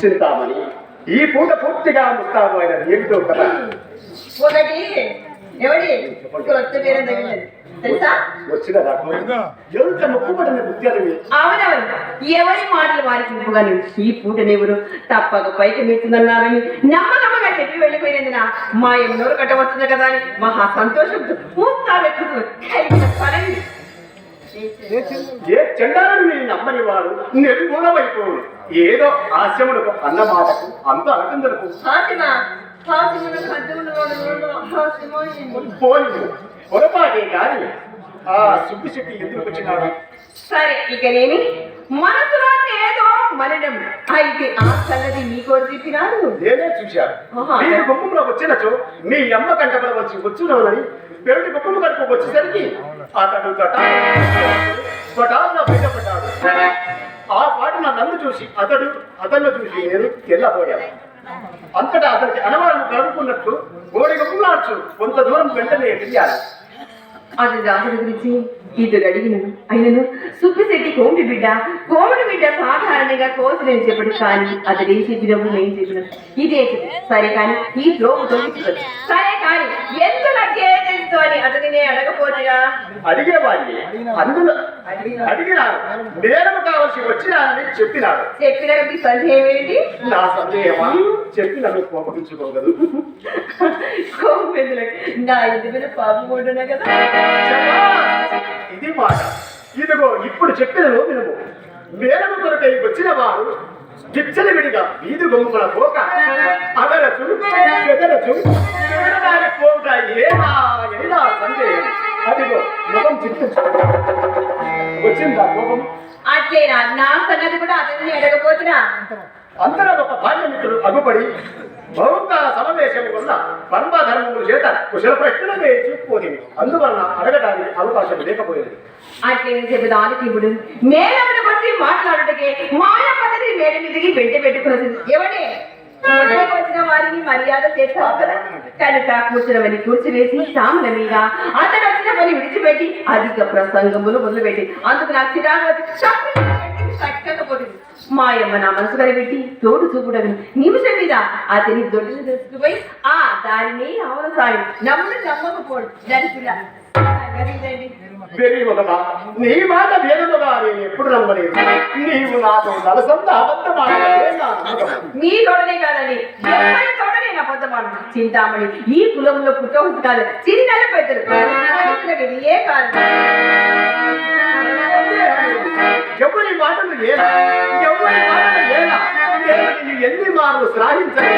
చింతామణి ఈ పూట పూర్తిగా ముస్తాబు అయిన ఏమిటో కదా. ఒకటి ఎవడి కొత్త పేరు తెలుసా? వచ్చిన ఎంత మొక్కుబడిన ముత్యాలు. అవునవును, ఎవరి మాటలు వారికి ఇంపుగాను ఈ పూటనెవరు తప్పక పైకి మెచ్చుతున్నారని నమ్మకమ్మగా చెప్పి వెళ్ళిపోయినందున మా ఎన్నోరు కట్టవచ్చుంది కదా అని మహా సంతోషంతో ముస్తాబెట్టుతూ పరండి. ఏ చెండాలని నేను నమ్మని వాడు నిర్మూలమైపోడు. ఏదో హాస్యములకు అన్న మాటకు అంత అలకందరకు పోని పొరపాటే కానీ ఆ సుబ్బి చెట్టు ఎందుకు వచ్చినాడు? సరే ఇకనేమి మనసులో ఏదో మనడం అయితే ఆ సంగతి నీకో చెప్పినాడు. నేనే చూశాను. మీరు గుమ్మంలో వచ్చినచో మీ అమ్మ కంటపడవలసి వచ్చునని పెరటి గుమ్మం కడుపు వచ్చేసరికి అతడు పటాల్లో బయటపడ్డాడు. ఆ పాటన నన్ను చూసి అతన్ని చూసి నేను తెల్లబోయాను. అంతటా అతనికి అనుమానం కలుపుకున్నట్లు గోడి గుమ్మలాడ్చు కొంత దూరం వెంటనే వెళ్ళాను. అది రాజుల గురించి ఇతడు అడిగినను అయినను సుబ్బిశెట్టి కోమిడి బిడ్డ సాధారణంగా కోసి నేను చెప్పడు కానీ అతడు ఏం చెప్పినప్పుడు నేను చెప్పినాను ఇదే సరే కానీ ఈ ద్రోపు తొలగించుకోవచ్చు. సరే కానీ ఎంత తెలుసు అని అతనినే అడగపోతుగా అడిగేవాడిని అందులో అడిగినాను. నేరము కావాల్సి వచ్చినానని చెప్పినాడు. చెప్పినాక మీ సందేహం ఏంటి? నా సందేహమా? చెప్పినను కోపగించుకోగలదు. నా ఇంటి మీద పాపం ఉంటున్నా కదా. ఇది మాట. ఇదిగో ఇప్పుడు చెప్పిన వినుము. మేరము కొరకై వచ్చిన వారు గిచ్చల విడిగా వీధి గొమ్మల పోక అదరచు ఎదరచు పోక ఏనా సందేహం. అదిగో ముఖం చింతించు వచ్చిందా కోపం? అట్లేనా? నా సంగతి కూడా అతన్ని అడగపోతున్నా. అంతలో ఒక భార్యమిత్రుడు అగుపడి బహుకాల సమావేశం వల్ల పరమధర్మముల చేత కుశల ప్రశ్నలు చూపుకోనివి. అందువలన అడగడానికి అవకాశం లేకపోయింది. అట్లే చెబుదానికి ఇప్పుడు మేడమును వచ్చి మాట్లాడుటకే మాయ పద్ధతి మేడ మీదకి వెంట పెట్టుకున్నది. ఎవడే వచ్చిన వారిని మర్యాద చేస్తావు కదా కనుక కూర్చున్నవని కూర్చివేసి సాముల మీద అతడు వచ్చిన పని విడిచిపెట్టి అధిక ప్రసంగములు మొదలుపెట్టి అందుకు నాకు చిరాకు వచ్చి చక్కకపోతుంది. మాయమ్మ నా మనసు పెట్టి తోడు చూపుడని నిమిషం మీద అతని దొడ్డులు తీసుకుపోయి ఆ దారిని అవన సాయం నమ్మకపోడు దాని నీ మాట వేదముగా నేను ఎప్పుడు నమ్మలేదు. నీవు నాతో నలసంత నీ తోడనే కాదండి తోడనే నా పొద్దమాడు చింతామణి ఈ కులంలో పుట్టవద్దు కాదు చిన్న పెద్దలు ఏ కాదు. ఎవరి మాటలు ఏలా ఎన్ని మార్లు శ్రావించాలి.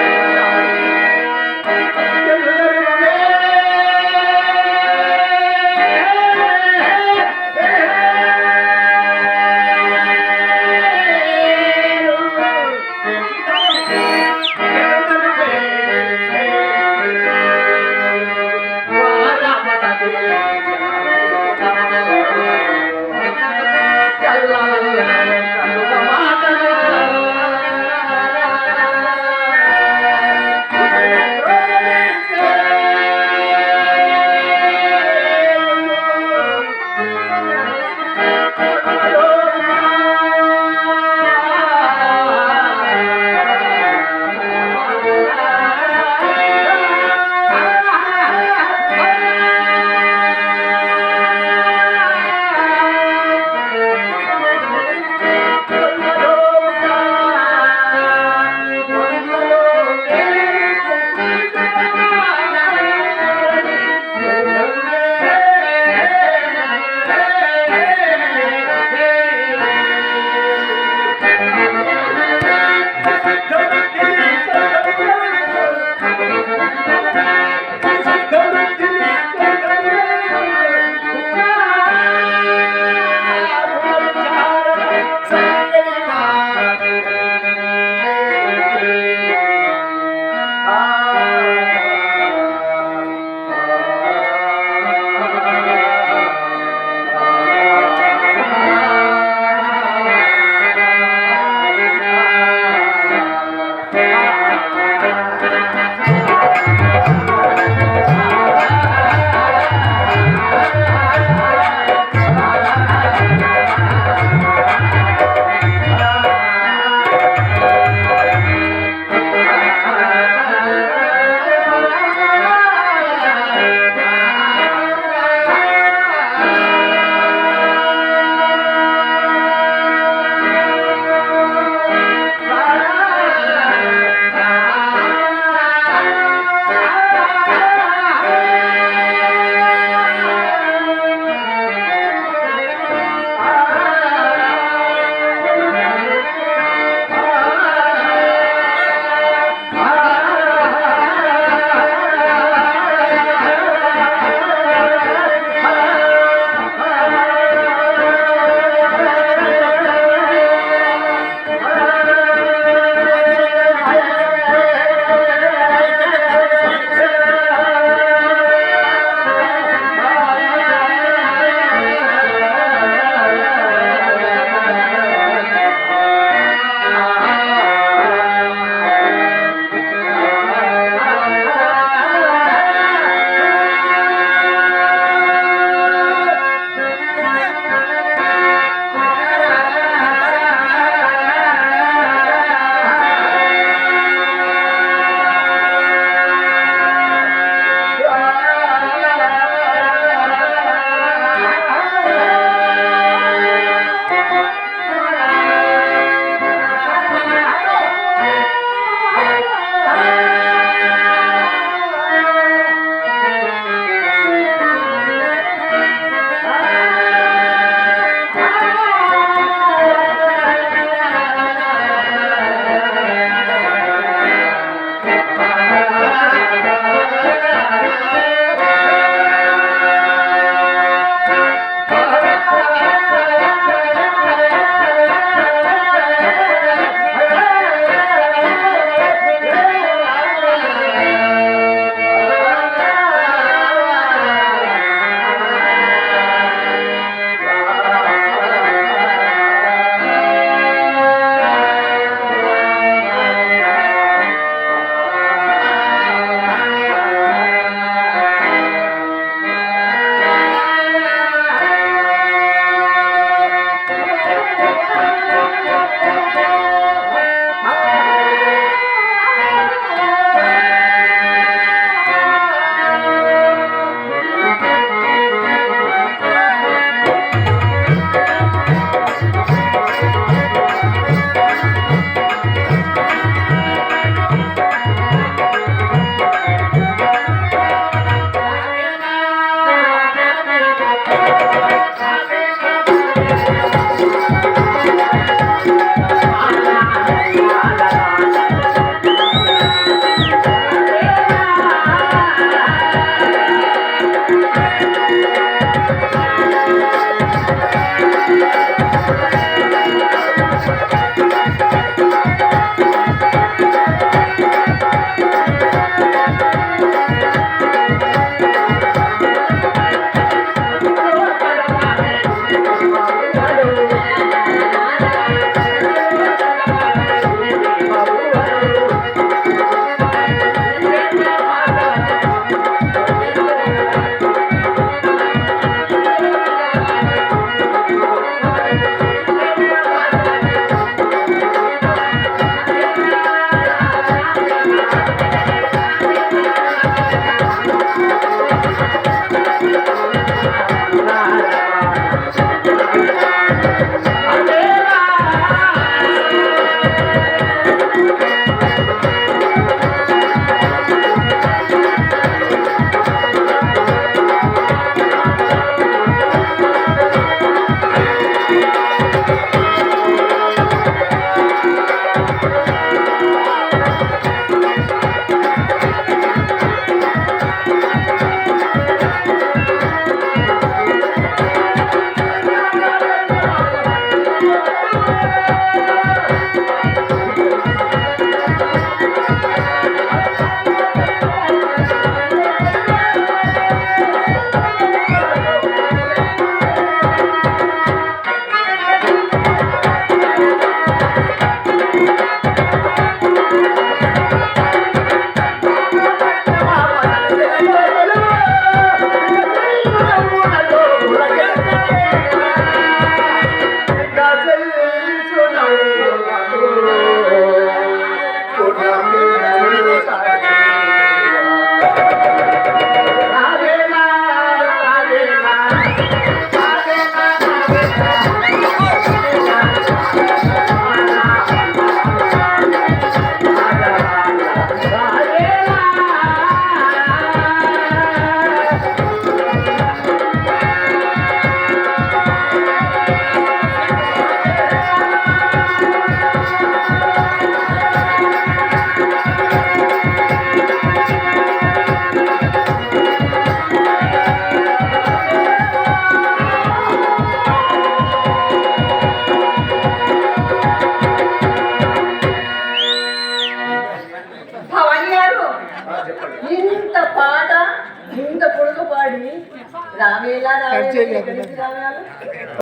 కట్ చేయాలి